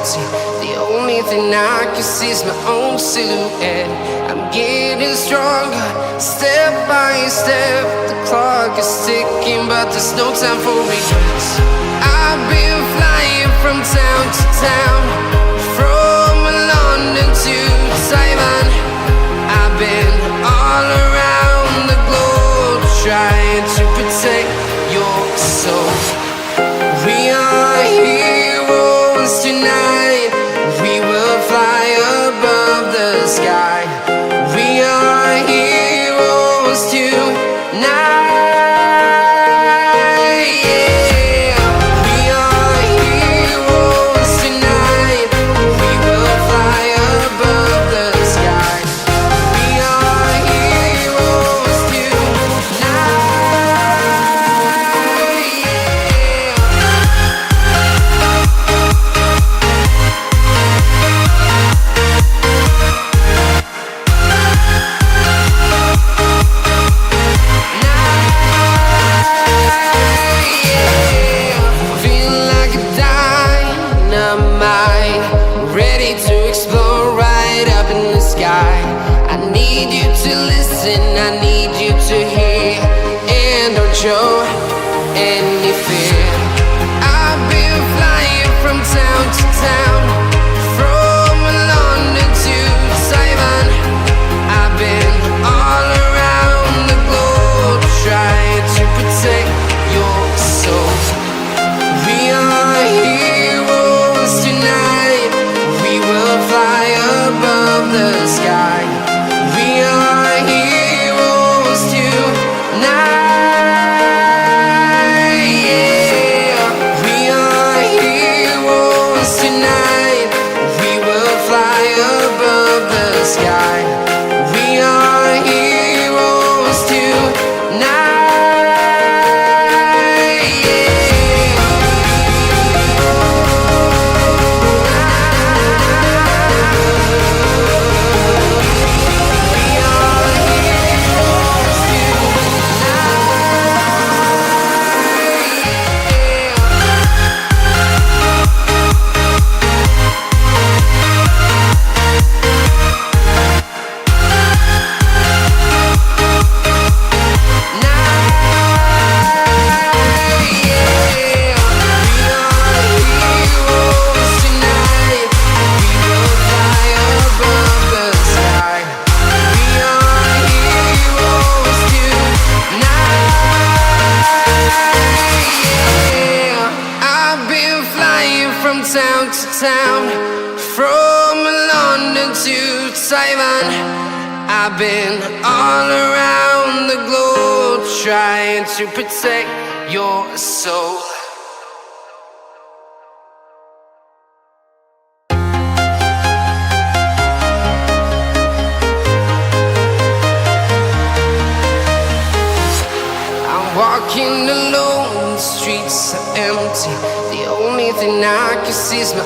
empty. The only thing I can see is my own silhouette. I'm getting stronger, step by step. The clock is ticking, but there's no time for regrets. I've been flying from town to town, from London to Taiwan. I've been all around the globe, trying to protect your soul. We are heroes tonight. We will fly above the sky. We are heroes tonight. Yeah. We are heroes tonight. We will fly above the sky. We are heroes tonight. Ready to explore right up in the sky. I need you to listen, I need you to hear, and don't show any fear. I've been flying from town to town, from London to Taiwan. I've been all around the globe, trying to protect your soul. We are heroes tonight. We will fly above the sky. We are heroes tonight. Yeah. We are heroes tonight. We will fly above the sky. We are heroes tonight. Town to town, from London to Taiwan. I've been all around the globe, trying to protect your soul. I'm walking alone, the streets are empty. The only thing I can see is my